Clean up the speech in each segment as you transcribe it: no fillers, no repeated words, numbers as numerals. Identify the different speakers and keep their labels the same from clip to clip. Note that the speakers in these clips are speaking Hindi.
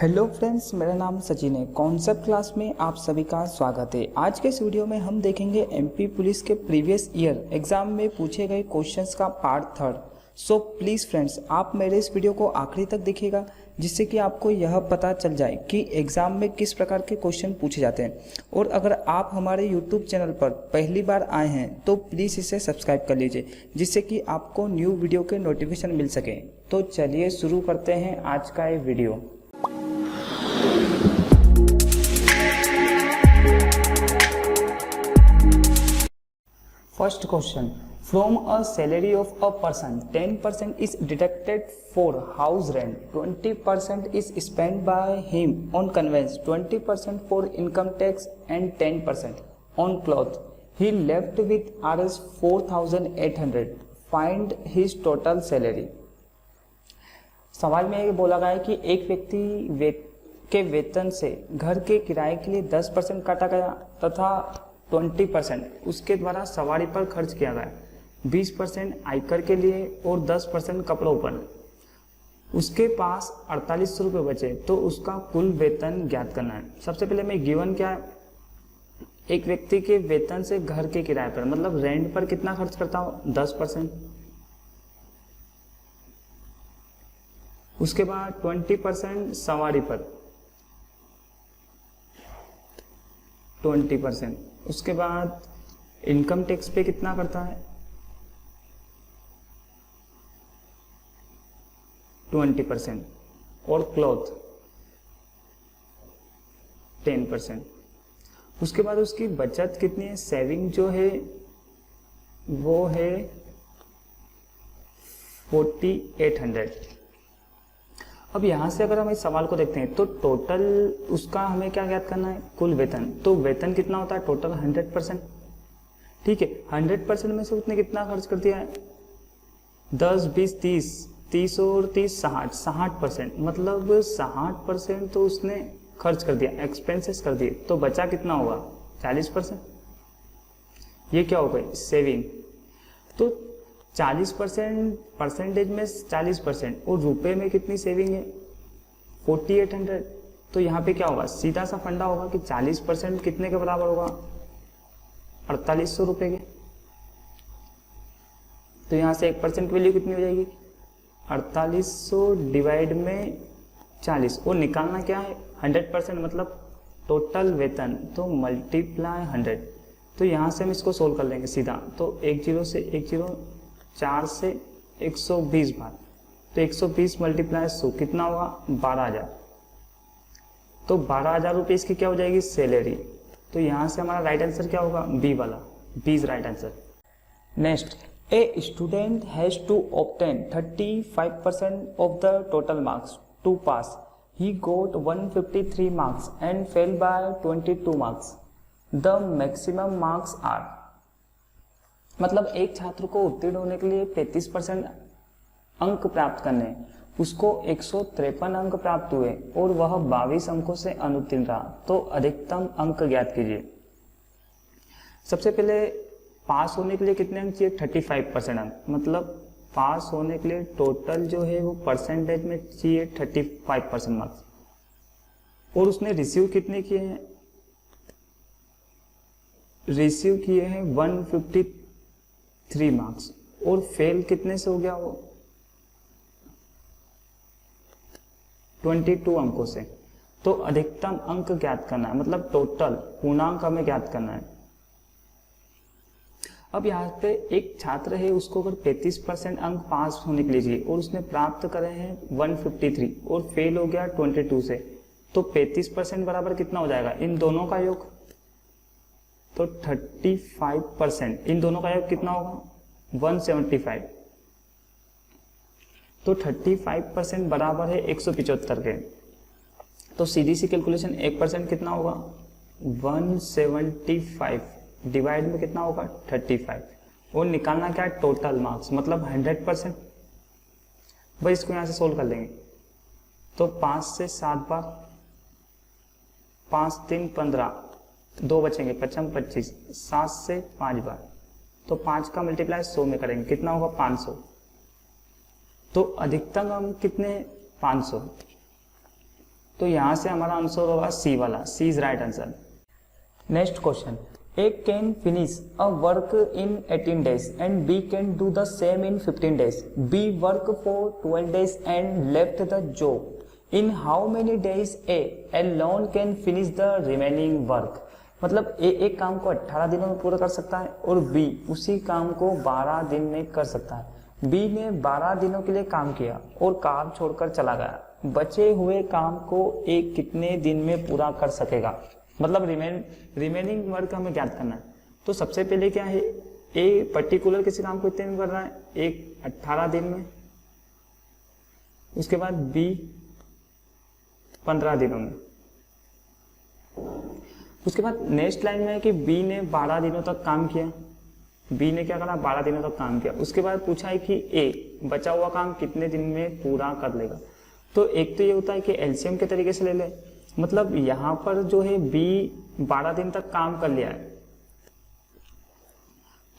Speaker 1: हेलो फ्रेंड्स, मेरा नाम सचिन है। कॉन्सेप्ट क्लास में आप सभी का स्वागत है। आज के इस वीडियो में हम देखेंगे एमपी पुलिस के प्रीवियस ईयर एग्जाम में पूछे गए क्वेश्चंस का part third. So please friends, आप मेरे इस वीडियो को आखिरी तक देखिएगा, जिससे कि आपको यह पता चल जाए कि एग्ज़ाम में किस प्रकार के क्वेश्चन पूछे जाते हैं। और अगर आप हमारे यूट्यूब चैनल पर पहली बार आए हैं तो प्लीज़ इसे सब्सक्राइब कर लीजिए, जिससे कि आपको न्यू वीडियो के नोटिफिकेशन मिल सके। तो चलिए शुरू करते हैं आज का ये video. First question, from a salary of a person, 10% is deducted for house rent, 20% is spent by him on conveyance, 20% for income tax and 10% on clothes. He left with Rs 4,800. Find his total salary. सवाल में ये बोला गया है कि एक व्यक्ति के वेतन से घर के किराए के लिए 10% काटा गया तथा 20% उसके द्वारा सवारी पर खर्च किया गया, 20% आयकर के लिए और 10% कपड़ों पर। उसके पास 4800 रुपये बचे, तो उसका कुल वेतन ज्ञात करना है। सबसे पहले मैं गिवन क्या है, एक व्यक्ति के वेतन से घर के किराए पर मतलब रेंट पर कितना खर्च करता हो, 10%। उसके बाद 20% सवारी पर 20%। उसके बाद इनकम टैक्स पे कितना करता है, 20% और क्लॉथ 10%। उसके बाद उसकी बचत कितनी है, सेविंग जो है वो है 4800। अब यहाँ से अगर हम इस सवाल को देखते हैं तो टोटल उसका हमें क्या ज्ञात करना है, कुल वेतन। तो वेतन कितना होता है, टोटल 100%। ठीक है, 100% में से उसने कितना खर्च कर दिया है, 10, 20, 30 और 30 60%। मतलब 60% तो उसने खर्च कर दिया, एक्सपेंसेस कर दिए। तो बचा कितना होगा, 40%। ये क्या हो गई, सेविंग। तो 40% परसेंटेज में 40% और रुपए में कितनी सेविंग है, 4800। तो यहाँ पे क्या होगा, सीधा सा फंडा होगा कि 40% कितने के बराबर होगा, 4800 रुपये के। तो यहाँ से 1% वैल्यू कितनी हो जाएगी, 4800 डिवाइड में 40। और निकालना क्या है, 100% मतलब टोटल वेतन, तो मल्टीप्लाई 100। तो यहाँ से हम इसको सोल्व कर लेंगे सीधा। तो 10 से 10, 4 से 120 बार, तो 120 मल्टीप्लाई 100 कितना होगा, 12000। तो 12000 रुपये इसकी क्या हो जाएगी, सैलरी। तो यहाँ से हमारा राइट आंसर क्या होगा, बी वाला, B is right answer. Next, a student has to obtain 35% of the total marks to pass. He got 153 marks and fail by 22 marks. The maximum marks are. मतलब एक छात्र को उत्तीर्ण होने के लिए 35% अंक प्राप्त करने, उसको 153 अंक प्राप्त हुए और वह 22 अंकों से अनुत्तीर्ण रहा। तो अधिकतम अंक ज्ञात कीजिए। सबसे पहले पास होने के लिए कितने अंक चाहिए, 35% अंक। मतलब पास होने के लिए टोटल जो है वो परसेंटेज में चाहिए 35% मार्क्स। और उसने रिसीव कितने किए हैं, रिसीव किए हैं 153 मार्क्स। और फेल कितने से हो गया, वो 22 अंकों से। तो अधिकतम अंक ज्ञात करना है, मतलब टोटल पूर्णांक हमें ज्ञात करना है। अब यहाँ पे एक छात्र है, उसको अगर 35% अंक पास होने के लिए चाहिए और उसने प्राप्त करे हैं 153 और फेल हो गया 22 से, तो 35% बराबर कितना हो जाएगा, इन दोनों का योग, तो 35%। इन दोनों का योग कितना होगा, 175। तो 35% बराबर है 175 के। तो सीधी सी कैलकुलेशन, 1% कितना होगा, 175 डिवाइड में कितना होगा, 35। और निकालना क्या है, टोटल मार्क्स, मतलब 100%। भाई इसको यहाँ से सोल्व कर लेंगे। तो 5 से 7 बार, 5 3 15, 2 बचेंगे, 55 25, 7 से 5 बार, तो 5 का मल्टीप्लाई 100 में करेंगे, कितना होगा, 500। तो अधिकतम हम कितने, 500। तो यहाँ से हमारा आंसर होगा सी वाला, C is right answer. Next question, A can finish a work in 18 days and B can do the same in 15 days. B work for 12 days and left the job. In how many days A alone can finish the remaining work? मतलब A एक काम को 18 दिनों में पूरा कर सकता है और B उसी काम को 12 दिन में कर सकता है। B ने 12 दिनों के लिए काम किया और काम छोड़कर चला गया। बचे हुए काम को A कितने दिन में पूरा कर सकेगा? मतलब रिमेनिंग वर्क हमें ज्ञात करना है। तो सबसे पहले क्या है, ए पर्टिकुलर किसी काम को कितने दिन कर रहा है, एक 18 दिन में, उसके बाद बी 15 दिनों में, उसके बाद नेक्स्ट लाइन में है कि बी ने 12 दिनों तक काम किया। बी ने क्या करा, 12 दिनों तक काम किया। उसके बाद पूछा है कि ए बचा हुआ काम कितने दिन में पूरा कर लेगा। तो एक तो ये होता है कि एलसीएम के तरीके से ले ले, मतलब यहां पर जो है बी 12 दिन तक काम कर लिया है,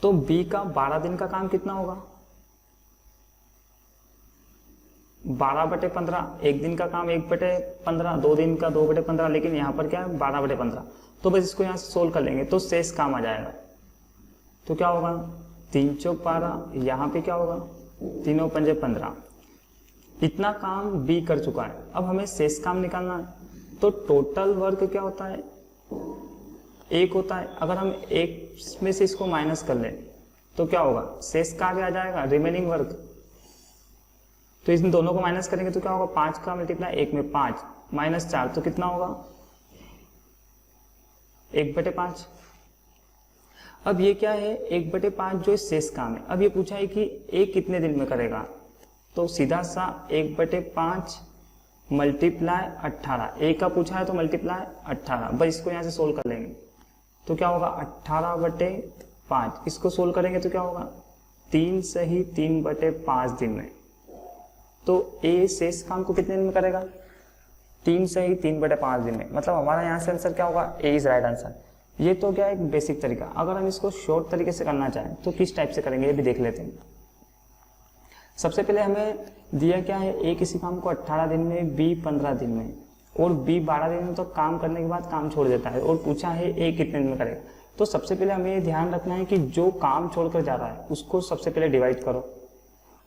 Speaker 1: तो बी का 12 दिन का काम कितना होगा, 12/15। एक दिन का काम 1/15, 2 दिन का 2/15, लेकिन यहाँ पर क्या है 12/15। तो बस इसको यहाँ से सोल्व कर लेंगे तो शेष काम आ जाएगा। तो क्या होगा 3 चौक 12, यहाँ पे क्या होगा 3 पंजे 15। इतना काम बी कर चुका है, अब हमें शेष काम निकालना है। तो टोटल वर्क क्या होता है, 1 होता है। अगर हम 1 में से इसको माइनस कर लें तो क्या होगा, शेष का आगे आ जाएगा रिमेनिंग वर्क। तो इन दोनों को माइनस करेंगे तो क्या होगा, 5 का मल्टीप्लाई 1 में 5 -4, तो कितना होगा 1/5। अब ये क्या है 1/5 जो शेष काम है। अब ये पूछा है कि ए कितने दिन में करेगा, तो सीधा सा 1/5 मल्टीप्लाई 18। ए का पूछा है तो मल्टीप्लाई 18, बस इसको यहाँ से सोल्व कर लेंगे तो क्या होगा 18/5। इसको सोल्व करेंगे तो क्या होगा 3 सही 3/5 दिन में। तो ए शेष काम को कितने दिन में करेगा, 3 सही 3/5 दिन में। मतलब हमारा यहाँ से आंसर क्या होगा, ए इज राइट आंसर। ये तो क्या एक बेसिक तरीका। अगर हम इसको शॉर्ट तरीके से करना चाहें तो किस टाइप से करेंगे ये भी देख लेते हैं। सबसे पहले हमें दिया क्या है, ए किसी काम को 18 दिन में, बी 15 दिन में, और बी 12 दिन तक काम करने के बाद काम छोड़ देता है, और पूछा है ए कितने दिन में करेगा। तो सबसे पहले हमें ये ध्यान रखना है कि जो काम छोड़कर जा रहा है उसको सबसे पहले डिवाइड करो,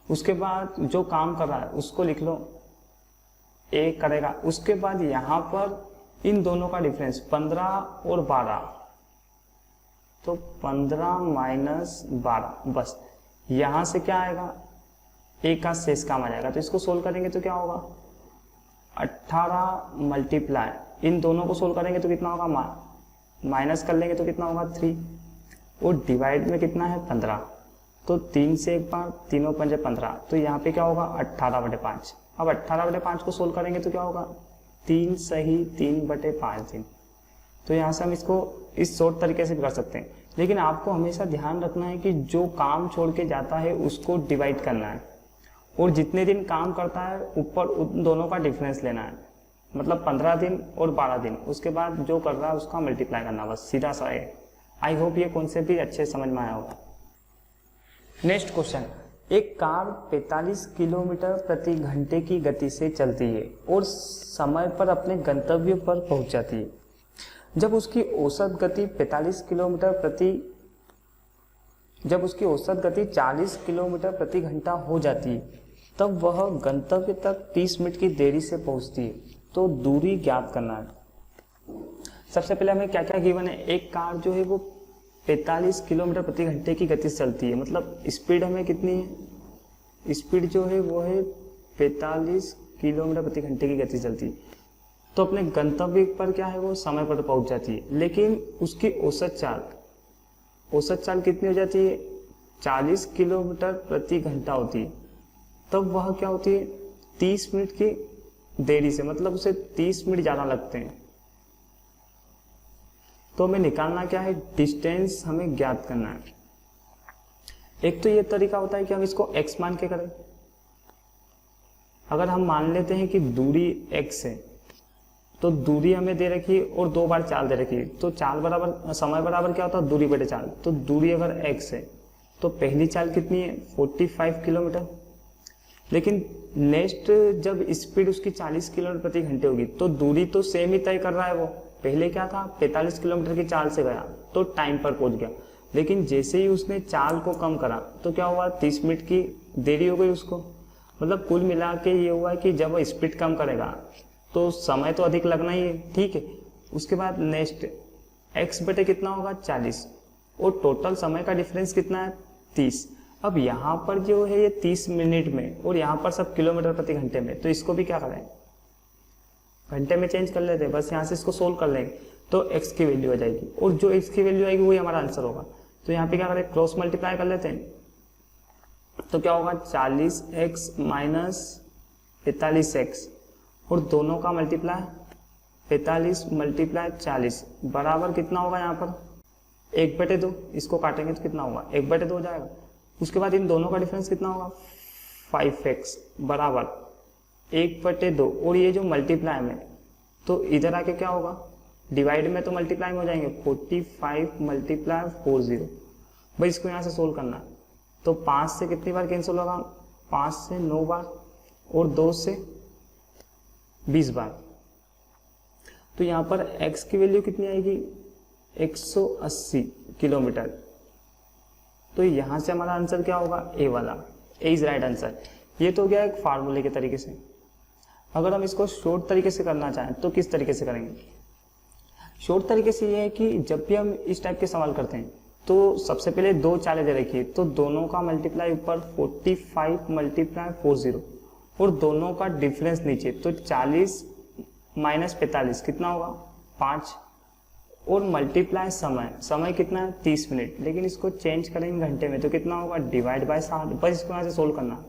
Speaker 1: उसके बाद जो काम कर रहा है उसको लिख लो, ए करेगा। उसके बाद यहाँ पर इन दोनों का डिफरेंस 15 और 12, तो 15 माइनस 12, बस यहाँ से क्या आएगा ए का शेष काम आ जाएगा। तो इसको सोल्व करेंगे तो क्या होगा 18 मल्टीप्लाई, इन दोनों को सोल्व करेंगे तो कितना होगा, माइनस कर लेंगे तो कितना होगा 3, और डिवाइड में कितना है 15, तो 3 से एक बार 3 पंजे 15, तो यहाँ पे क्या होगा 18/5। अब 18/5 को सोल्व करेंगे तो क्या होगा 3 सही 3/5 दिन। तो यहाँ से हम इसको इस शॉर्ट तरीके से भी कर सकते हैं, लेकिन आपको हमेशा ध्यान रखना है कि जो काम छोड़ के जाता है उसको डिवाइड करना है, और जितने दिन काम करता है ऊपर उन दोनों का डिफरेंस लेना है। मतलब 15 दिन और 12 दिन, उसके बाद जो कर रहा है उसका मल्टीप्लाई करना, बस सीधा सा है। आई होप ये कॉन्सेप्ट भी अच्छे समझ में आया होगा। नेक्स्ट क्वेश्चन, एक कार 45 किलोमीटर प्रति घंटे की गति से चलती है और समय पर अपने गंतव्य पर पहुंच जाती है। जब उसकी औसत गति 40 किलोमीटर प्रति घंटा हो जाती है, तब वह गंतव्य तक 30 मिनट की देरी से पहुंचती है। तो दूरी ज्ञात करना है। सबसे पहले हमें क्या क्या गिवन है, एक कार जो है वो 45 किलोमीटर प्रति घंटे की गति से चलती है, मतलब स्पीड हमें कितनी है, स्पीड जो है वो है 45 किलोमीटर प्रति घंटे की गति चलती है। तो अपने गंतव्य पर क्या है वो समय पर पहुंच जाती है, लेकिन उसकी औसत चाल कितनी हो जाती है, 40 किलोमीटर प्रति घंटा होती है। तब वह क्या होती है 30 मिनट की देरी से, मतलब उसे 30 मिनट ज़्यादा लगते हैं। तो हमें निकालना क्या है, डिस्टेंस हमें ज्ञात करना है। एक तो ये तरीका होता है कि हम इसको x मान के करें। अगर हम मान लेते हैं कि दूरी x है, तो दूरी हमें दे रखी है और 2 बार चाल दे रखी है, तो चाल बराबर समय बराबर क्या होता है दूरी बटे चाल। तो दूरी अगर x है तो पहली चाल कितनी है 45 किलोमीटर, लेकिन नेक्स्ट जब स्पीड उसकी 40 किलोमीटर प्रति घंटे होगी तो दूरी तो सेम ही तय कर रहा है वो। पहले क्या था, 45 किलोमीटर की चाल से गया तो टाइम पर पहुंच गया, लेकिन जैसे ही उसने चाल को कम करा तो क्या हुआ, 30 मिनट की देरी हो गई उसको। मतलब कुल मिला के ये हुआ कि जब वो स्पीड कम करेगा तो समय तो अधिक लगना ही है, ठीक है। उसके बाद नेक्स्ट x बटे कितना होगा 40, और टोटल समय का डिफरेंस कितना है 30। अब यहाँ पर जो है ये 30 मिनट में और यहाँ पर सब किलोमीटर प्रति घंटे में, तो इसको भी क्या करें, घंटे में चेंज कर लेते हैं, बस यहाँ से इसको सोल्व कर लेंगे तो x की वैल्यू आ जाएगी, और जो x की वैल्यू आएगी वही हमारा आंसर होगा। तो यहाँ पे क्या करें, क्रॉस मल्टीप्लाई कर लेते हैं, तो क्या होगा 40x माइनस 45x, और दोनों का मल्टीप्लाई 45 मल्टीप्लाई 40 बराबर कितना होगा, यहाँ पर 1/2, इसको काटेंगे तो कितना होगा 1/2 हो जाएगा। उसके बाद इन दोनों का डिफरेंस कितना होगा 5x बराबर 1/2, और ये जो मल्टीप्लाई में तो इधर आके क्या होगा, डिवाइड में तो मल्टीप्लाई में हो जाएंगे, 45 मल्टीप्लाई 40। भाई इसको यहाँ से सोल्व करना है तो 5 से कितनी बार कैंसिल होगा, 5 से 9 बार, और 2 से 20 बार। तो यहाँ पर x की वैल्यू कितनी आएगी 180 किलोमीटर। तो यहाँ से हमारा आंसर क्या होगा, ए वाला, ए इज राइट आंसर। ये तो हो गया एक फार्मूले के तरीके से। अगर हम इसको शॉर्ट तरीके से करना चाहें तो किस तरीके से करेंगे। शॉर्ट तरीके से ये है कि जब भी हम इस टाइप के सवाल करते हैं तो सबसे पहले 2 चालें दे रखी है, तो दोनों का मल्टीप्लाई ऊपर 45 मल्टीप्लाई 40, और दोनों का डिफरेंस नीचे, तो 40 माइनस 45 कितना होगा 5, और मल्टीप्लाई समय कितना है 30 मिनट, लेकिन इसको चेंज करेंगे घंटे में तो कितना होगा, डिवाइड बाय 60। बस इसको यहाँ से सोल्व करना,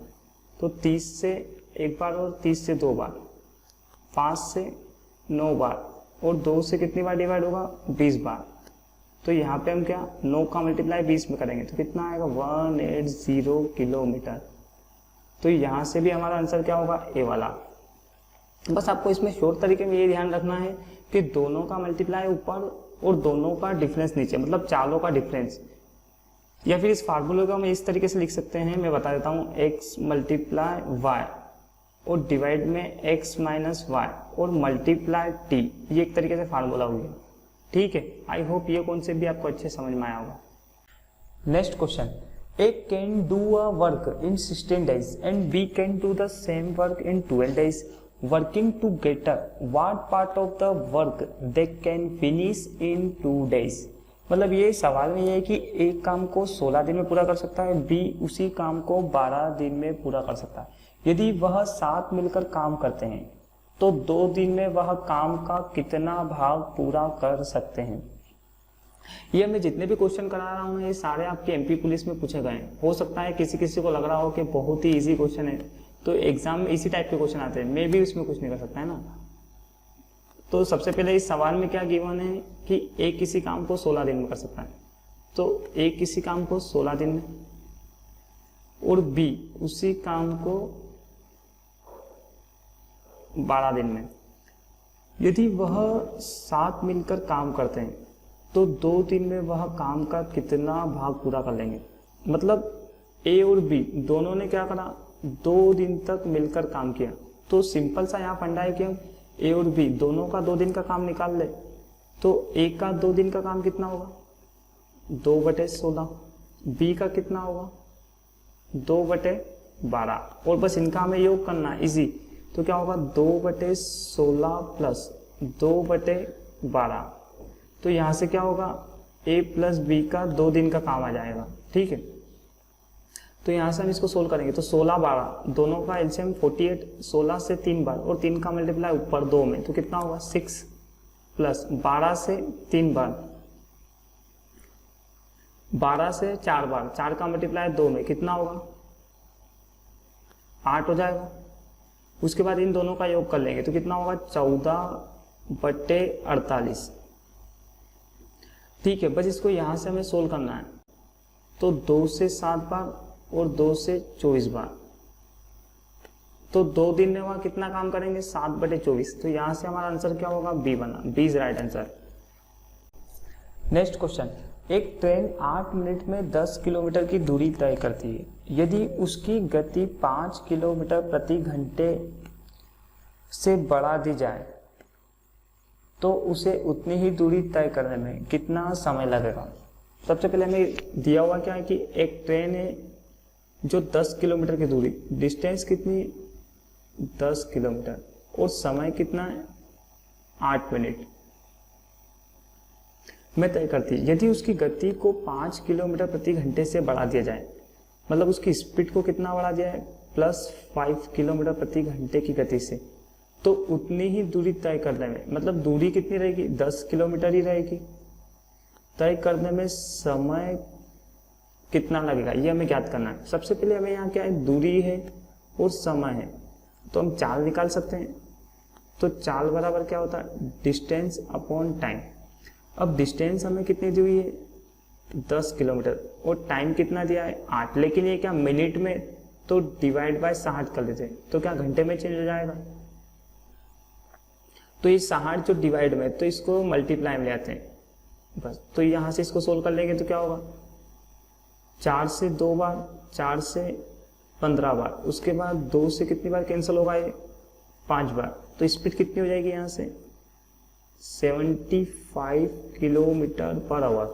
Speaker 1: तो 30 से 1 बार और 30 से 2 बार, 5 से 9 बार, और 2 से कितनी बार डिवाइड होगा 20 बार। तो यहाँ पे हम क्या 9 का मल्टीप्लाई 20 में करेंगे तो कितना आएगा 180 किलोमीटर। तो यहाँ से भी हमारा आंसर क्या होगा, ए वाला। बस आपको इसमें शॉर्ट तरीके में ये ध्यान रखना है कि दोनों का मल्टीप्लाई ऊपर और दोनों का डिफरेंस नीचे, मतलब चालों का डिफरेंस। या फिर इस फार्मूले को हम इस तरीके से लिख सकते हैं, मैं बता देता हूँ, x मल्टीप्लाई y और डिवाइड में x माइनस वाई और मल्टीप्लाई t, ये एक तरीके से फार्मूला हो गया, ठीक है। आई होप ये कॉन्सेप्ट भी आपको अच्छे समझ में आया होगा। Next question, A can do a work in 16 days and B can do the same work in 12 days. Working together, what part of the work they can finish in 2 days? मतलब ये सवाल में ये है कि एक काम को 16 दिन में पूरा कर सकता है, B उसी काम को 12 दिन में पूरा कर सकता है। यदि वह साथ मिलकर काम करते हैं तो 2 दिन में वह काम का कितना भाग पूरा कर सकते हैं। ये मैं जितने भी क्वेश्चन करा रहा हूँ ये सारे आपके एमपी पुलिस में पूछे गए हैं। हो सकता है किसी किसी को लग रहा हो कि बहुत ही इजी क्वेश्चन है, तो एग्जाम में इसी टाइप के क्वेश्चन आते हैं, मैं भी उसमें कुछ नहीं कर सकता है ना। तो सबसे पहले इस सवाल में क्या गिवन है कि ए किसी काम को 16 दिन में कर सकता है, तो ए किसी काम को 16 दिन में और बी उसी काम को 12 दिन में। यदि वह साथ मिलकर काम करते हैं तो 2 दिन में वह काम का कितना भाग पूरा कर लेंगे। मतलब ए और बी दोनों ने क्या करा, 2 दिन तक मिलकर काम किया। तो सिंपल सा यहाँ फंडा है कि हम ए और बी दोनों का 2 दिन का काम निकाल ले, तो ए का 2 दिन का काम कितना होगा 2/16, बी का कितना होगा 2/12, और बस इनका हमें योग करना इजी। तो क्या होगा 2/16 प्लस 2/12, तो यहाँ से क्या होगा a प्लस बी का 2 दिन का काम आ जाएगा, ठीक है। तो यहाँ से हम इसको सोल्व करेंगे तो 16/12 दोनों का एलसीएम 48, 16 से 3 बार और 3 का मल्टीप्लाई ऊपर 2 में, तो कितना होगा 6 प्लस 12 से 3 बार, 12 से 4 बार, 4 का मल्टीप्लाई 2 में कितना होगा 8 हो जाएगा। उसके बाद इन दोनों का योग कर लेंगे तो कितना होगा 14/48, ठीक है। बस इसको यहाँ से हमें सोल्व करना है, तो 2 से 7 बार और 2 से 24 बार, तो 2 दिन में वह कितना काम करेंगे 7/24, तो यहाँ से हमारा आंसर क्या होगा बी बना, B is right answer. Next question, एक ट्रेन 8 मिनट में 10 किलोमीटर की दूरी तय करती है। यदि उसकी गति 5 किलोमीटर प्रति घंटे से बढ़ा दी जाए तो उसे उतनी ही दूरी तय करने में कितना समय लगेगा। सबसे पहले हमें दिया हुआ क्या है कि एक ट्रेन है जो 10 किलोमीटर की दूरी, डिस्टेंस कितनी 10 किलोमीटर और समय कितना है 8 मिनट में तय करती है। यदि उसकी गति को 5 किलोमीटर प्रति घंटे से बढ़ा दिया जाए, मतलब उसकी स्पीड को कितना बढ़ा दिया है +5 किलोमीटर प्रति घंटे की गति से, तो उतनी ही दूरी तय करने में, मतलब दूरी कितनी रहेगी 10 किलोमीटर ही रहेगी, तय करने में समय कितना लगेगा ये हमें ज्ञात करना है। सबसे पहले हमें यहाँ क्या है, दूरी है और समय है, तो हम चाल निकाल सकते हैं। तो चाल बराबर क्या होता है, डिस्टेंस अपॉन टाइम। अब डिस्टेंस हमें कितनी दी हुई है 10 किलोमीटर और टाइम कितना दिया है 8, लेकिन ये क्या मिनट में, तो डिवाइड बाय 60 कर लेते हैं तो क्या घंटे में चेंज हो जाएगा। तो ये 60 जो डिवाइड में, तो इसको मल्टीप्लाई में ले आते हैं बस। तो यहाँ से इसको सोल्व कर लेंगे तो क्या होगा 4 से 2 बार, 4 से 15 बार, उसके बाद 2 से कितनी बार कैंसिल होगा ये 5 बार, तो स्पीड कितनी हो जाएगी यहाँ से 75 किलोमीटर पर आवर।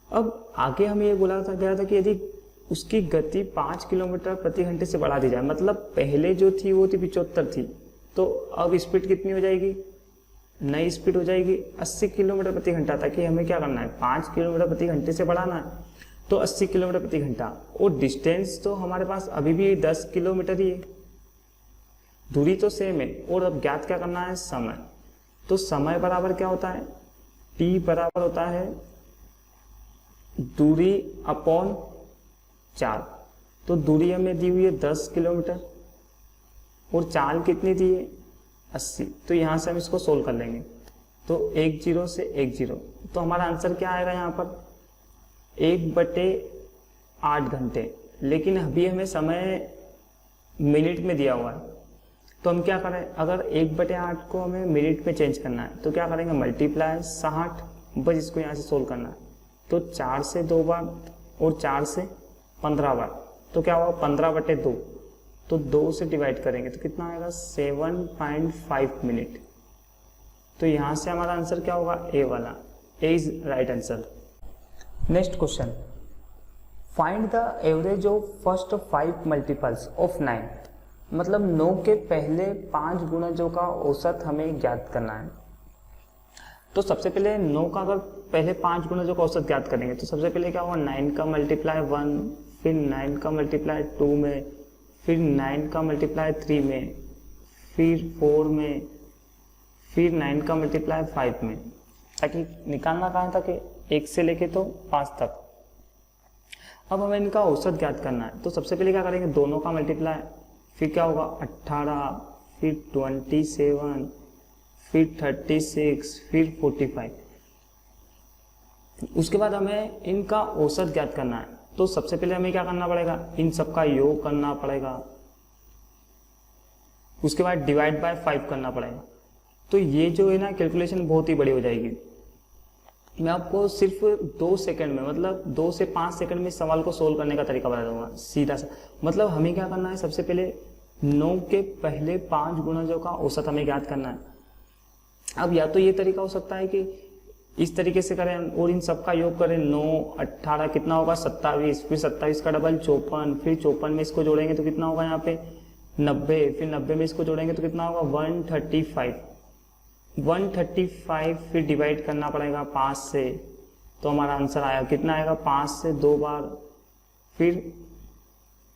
Speaker 1: अब आगे हमें ये बोला गया था कि यदि उसकी गति 5 किलोमीटर प्रति घंटे से बढ़ा दी जाए, मतलब पहले जो थी वो थी 75 थी, तो अब स्पीड कितनी हो जाएगी, नई स्पीड हो जाएगी 80 किलोमीटर प्रति घंटा। ताकि हमें क्या करना है 5 किलोमीटर प्रति घंटे से बढ़ाना है, तो 80 किलोमीटर प्रति घंटा, और डिस्टेंस तो हमारे पास अभी भी 10 किलोमीटर ही है, दूरी तो सेम है। और अब ज्ञात क्या करना है, समय। तो समय बराबर क्या होता है, t बराबर होता है दूरी अपॉन चाल। तो दूरी हमें दी हुई है 10 किलोमीटर और चाल कितनी दी है 80। तो यहाँ से हम इसको सोल्व कर लेंगे, तो 10 से 10, तो हमारा आंसर क्या आएगा यहाँ पर 1/8 घंटे। लेकिन अभी हमें समय मिनट में दिया हुआ है, तो हम क्या करें, अगर 1/8 को हमें मिनट में चेंज करना है तो क्या करेंगे मल्टीप्लाई 60, बस इसको यहाँ से सोल्व करना है। तो 4 से 2 बार और 4 से 15 बार, तो क्या होगा 15/2, तो 2 से डिवाइड करेंगे तो कितना आएगा 7.5 मिनट। तो यहाँ से हमारा आंसर क्या होगा, ए वाला, A is right answer. Next question, find the average of first 5 multiples of 9, मतलब 9 के पहले 5 गुणजों का औसत हमें ज्ञात करना है। तो सबसे पहले 9 का अगर पहले 5 गुणजों का औसत ज्ञात करेंगे तो सबसे पहले क्या होगा 9 का मल्टीप्लाई 1, फिर 9 का मल्टीप्लाई 2 में, फिर 9 का मल्टीप्लाई 3 में, फिर 4 में, फिर 9 का मल्टीप्लाई 5 में। ताकि निकालना कहाँ तक है, 1 से लेके तो 5 तक। अब हमें इनका औसत ज्ञात करना है, तो सबसे पहले क्या करेंगे दोनों का मल्टीप्लाई, फिर क्या होगा 18, फिर 27, फिर 36, फिर 45। उसके बाद हमें इनका औसत ज्ञात करना है। तो सबसे पहले हमें क्या करना पड़ेगा, इन सबका योग करना पड़ेगा, उसके बाद डिवाइड बाय 5 करना पड़ेगा। तो ये जो है ना कैलकुलेशन बहुत ही बड़ी हो जाएगी। मैं आपको सिर्फ 2 सेकंड में, मतलब 2 से 5 सेकंड में सवाल को सोल्व करने का तरीका बता दूंगा सीधा सा। मतलब हमें क्या करना है, सबसे पहले 9 के पहले 5 गुणजों का औसत हमें ज्ञात करना है। अब या तो ये तरीका हो सकता है कि इस तरीके से करें और इन सबका योग करें, 9, 18 कितना होगा 27, फिर 27 का डबल 54, फिर 54 में इसको जोड़ेंगे तो कितना होगा यहाँ पे 90, फिर 90 में इसको जोड़ेंगे तो कितना होगा 135, फिर डिवाइड करना पड़ेगा 5 से, तो हमारा आंसर आया कितना आएगा 5 से 2 बार, फिर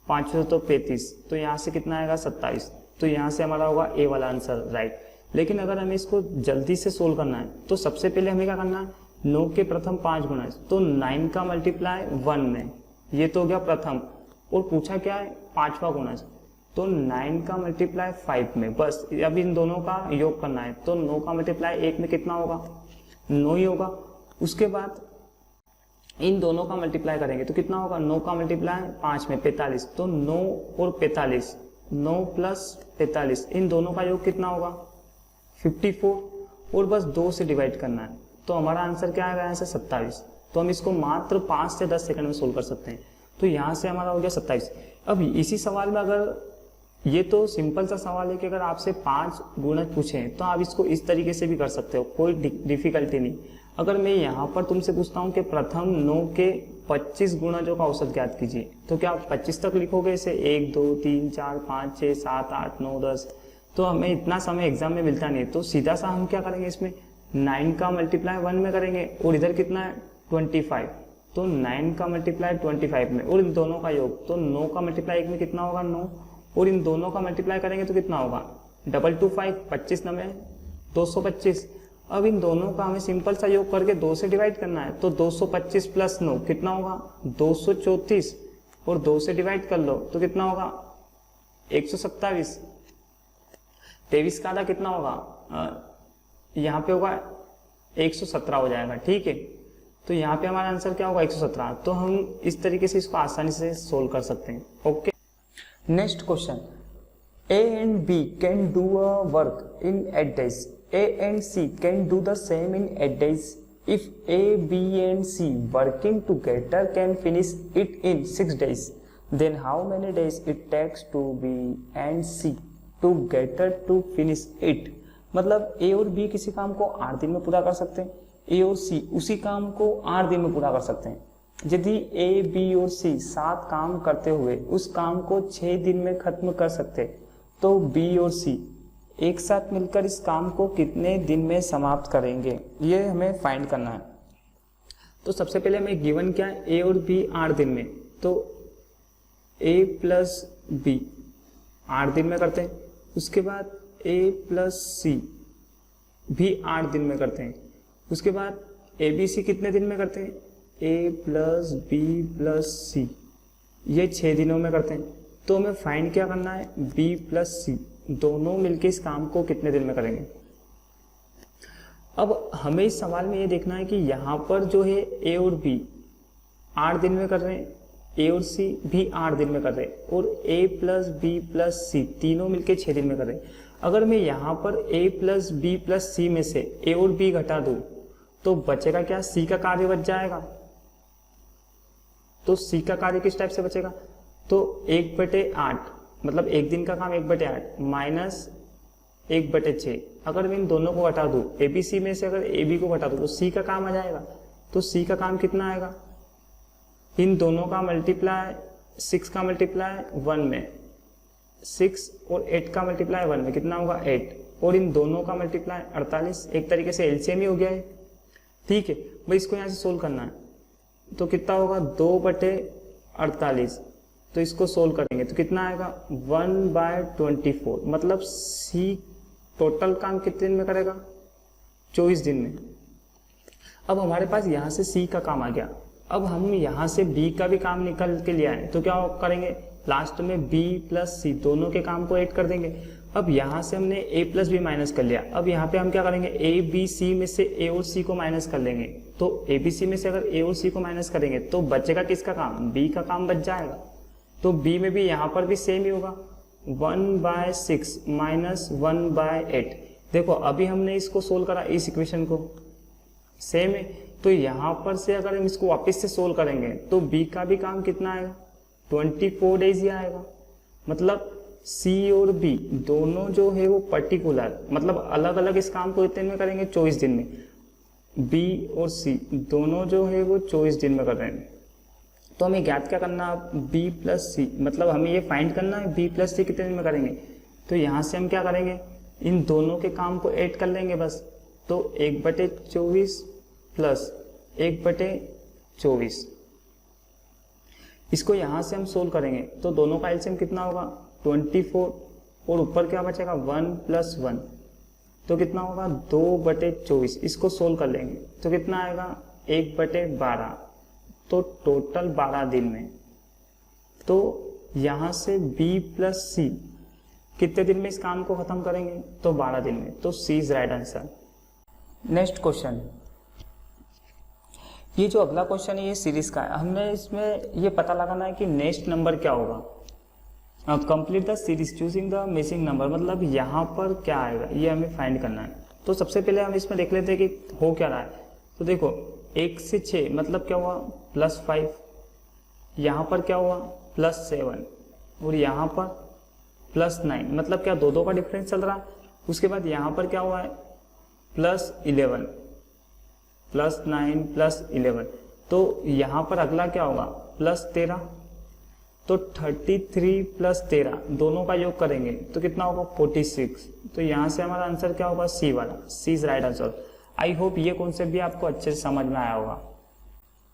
Speaker 1: 5 से तो 35, तो यहाँ से कितना आएगा 27। तो यहाँ से हमारा होगा ए वाला आंसर राइट। लेकिन अगर हमें इसको जल्दी से सोल्व करना है तो सबसे पहले हमें क्या करना है, 9 के प्रथम 5 गुना, तो 9 का मल्टीप्लाई 1 में, ये तो हो गया प्रथम, और पूछा क्या है 5वां गुना, तो 9 का मल्टीप्लाई 5 में, बस अब इन दोनों का योग करना है। तो 9 का मल्टीप्लाई 1 में कितना होगा 9 ही होगा। उसके बाद इन दोनों का मल्टीप्लाई करेंगे तो कितना होगा, 9 का मल्टीप्लाई 5 में 45, तो 9 और 45, 9 प्लस 45, इन दोनों का योग कितना होगा 54, और बस 2 से डिवाइड करना है। तो हमारा आंसर क्या आएगा यहाँ से 27। तो हम इसको मात्र 5 से 10 सेकंड में सोल्व कर सकते हैं। तो यहाँ से हमारा हो गया 27। अब इसी सवाल में अगर ये तो सिंपल सा सवाल है कि अगर आपसे 5 गुणज पूछें तो आप इसको इस तरीके से भी कर सकते हो, कोई डिफिकल्टी नहीं। अगर मैं यहाँ पर तुमसे पूछता हूँ कि प्रथम 9 के 25 गुणजों का औसत ज्ञात कीजिए, तो क्या आप 25 तक लिखोगे इसे? 1 2 3 4 5 6 7 8 9 10, तो हमें इतना समय एग्जाम में मिलता नहीं। तो सीधा सा हम क्या करेंगे, इसमें 9 का मल्टीप्लाई 1 में करेंगे और इधर कितना है 25, तो 9 का मल्टीप्लाई 25 में और इन दोनों का योग, तो 9 का मल्टीप्लाई 1 में कितना होगा 9, और इन दोनों का मल्टीप्लाई करेंगे तो कितना होगा 225, 25 9 225। अब इन दोनों का हमें सिंपल सा योग करके 2 से डिवाइड करना है, तो 225 प्लस 9 कितना होगा 234, और 2 से डिवाइड कर लो तो कितना होगा 127। 23 का आधा कितना होगा, यहाँ पे होगा 117 हो जाएगा, ठीक है। तो यहाँ पे हमारा आंसर क्या होगा 117। तो हम इस तरीके से इसको आसानी से सोल्व कर सकते हैं। Okay, next question, A and B can do a work in 8 days. A and C can do the same in 8 days. If A, B and C working together can finish it in 6 days, then how many days it takes to B and C together to finish it? मतलब A और B किसी काम को 8 दिन में पूरा कर सकते हैं, A और C उसी काम को 8 दिन में पूरा कर सकते हैं। यदि A, B और C 7 काम करते हुए उस काम को 6 दिन में खत्म कर सकते, तो B और C एक साथ मिलकर इस काम को कितने दिन में समाप्त करेंगे, ये हमें फाइंड करना है। तो सबसे पहले हमें गिवन क्या है, A और B 8 दिन में, तो A प्लस B 8 दिन में करते हैं। उसके बाद A प्लस C भी 8 दिन में करते हैं। उसके बाद A B C कितने दिन में करते हैं, A plus B plus C ये 6 दिनों में करते हैं। तो हमें फाइंड क्या करना है, B प्लस C दोनों मिलके इस काम को कितने दिन में करेंगे। अब हमें इस सवाल में ये देखना है कि यहाँ पर जो है A और B 8 दिन में कर रहे हैं, A और C भी 8 दिन में कर रहे हैं, और A plus B plus C तीनों मिलके 6 दिन में कर रहे हैं। अगर मैं यहाँ पर A plus B plus C में से A और B घटा दूँ तो बचेगा क्या, C का कार्य बच जाएगा। तो C का कार्य किस टाइप से बचेगा, तो 1/8 मतलब एक दिन का काम 1/8 माइनस 1/6। अगर मैं इन दोनों को घटा दूँ, ABC में से अगर AB को घटा दूँ तो C का काम आ जाएगा। तो C का काम कितना आएगा, इन दोनों का मल्टीप्लाई 6 का मल्टीप्लाई 1 में 6 और 8 का मल्टीप्लाई 1 में कितना होगा 8, और इन दोनों का मल्टीप्लाई 48। एक तरीके से एलसीएम ही हो गया है, ठीक है भाई। इसको यहाँ से सोल्व करना है तो कितना होगा 2/48, तो इसको सोल्व करेंगे तो कितना आएगा 1/24, मतलब C टोटल काम कितने दिन में करेगा 24 दिन में। अब हमारे पास यहाँ से C का काम आ गया, अब हम यहाँ से B का भी काम निकल के ले आए, तो क्या करेंगे लास्ट में B प्लस C दोनों के काम को ऐड कर देंगे। अब यहाँ से हमने A प्लस B माइनस कर लिया, अब यहाँ पे हम क्या करेंगे A B C में से A और C को माइनस कर लेंगे। तो A B C में से अगर A और C को माइनस करेंगे तो बचेगा किसका काम, B का काम बच जाएगा। तो B में भी यहाँ पर भी सेम ही होगा 1/6 माइनस 1/8। देखो अभी हमने इसको सोल्व करा, इस इक्वेशन को सेम है, तो यहाँ पर से अगर हम इसको वापस से सोल्व करेंगे तो B का भी काम कितना आएगा 24 डेज ही आएगा। मतलब C और B दोनों जो है वो पर्टिकुलर मतलब अलग अलग इस काम को कितने में करेंगे 24 दिन में। B और C दोनों जो है वो 24 दिन में कर रहे हैं। तो हमें ज्ञात क्या करना है B प्लस C, मतलब हमें ये फाइंड करना है B प्लस C कितने दिन में करेंगे। तो यहाँ से हम क्या करेंगे इन दोनों के काम को ऐड कर लेंगे बस। तो 1/24 प्लस 1/24, इसको यहाँ से हम सोल्व करेंगे तो दोनों का एलसीएम कितना होगा 24, और ऊपर क्या बचेगा 1 + 1, तो कितना होगा 2/24। इसको सोल्व कर लेंगे तो कितना आएगा 1/12, तो टोटल 12 दिन में। तो यहाँ से B प्लस C कितने दिन में इस काम को खत्म करेंगे, तो 12 दिन में। तो C is right answer. Next question, ये जो अगला क्वेश्चन है ये सीरीज का है। हमने इसमें ये पता लगाना है कि नेक्स्ट नंबर क्या होगा। Complete the series choosing the missing number, मतलब यहाँ पर क्या आएगा ये हमें फाइंड करना है। तो सबसे पहले हम इसमें देख लेते हैं कि हो क्या रहा है। तो देखो 1 से 6 मतलब क्या हुआ +5, यहाँ पर क्या हुआ +7 और यहाँ पर +9 मतलब क्या दो का डिफरेंस चल रहा है। उसके बाद यहाँ पर क्या हुआ है +11, +9 +11, तो यहाँ पर अगला क्या होगा +13, तो 33 + 13 दोनों का योग करेंगे तो कितना होगा 46। तो यहाँ से हमारा आंसर क्या होगा सी वाला, C is right answer. I hope ये कॉन्सेप्ट भी आपको अच्छे से समझ में आया होगा।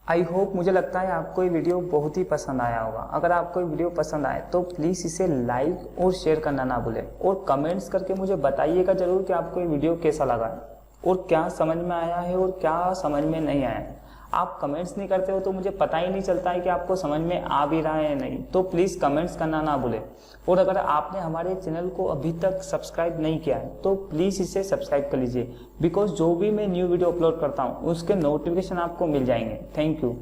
Speaker 1: आई होप मुझे लगता है आपको ये वीडियो बहुत ही पसंद आया होगा। अगर आपको ये वीडियो पसंद आए तो प्लीज़ इसे लाइक और शेयर करना ना भूलें और कमेंट्स करके मुझे बताइएगा ज़रूर कि आपको ये वीडियो कैसा लगा और क्या समझ में आया है और क्या समझ में नहीं आया है। आप कमेंट्स नहीं करते हो तो मुझे पता ही नहीं चलता है कि आपको समझ में आ भी रहा है या नहीं। तो प्लीज़ कमेंट्स करना ना भूलें और अगर आपने हमारे चैनल को अभी तक सब्सक्राइब नहीं किया है तो प्लीज़ इसे सब्सक्राइब कर लीजिए, बिकॉज जो भी मैं न्यू वीडियो अपलोड करता हूँ उसके नोटिफिकेशन आपको मिल जाएंगे। Thank you.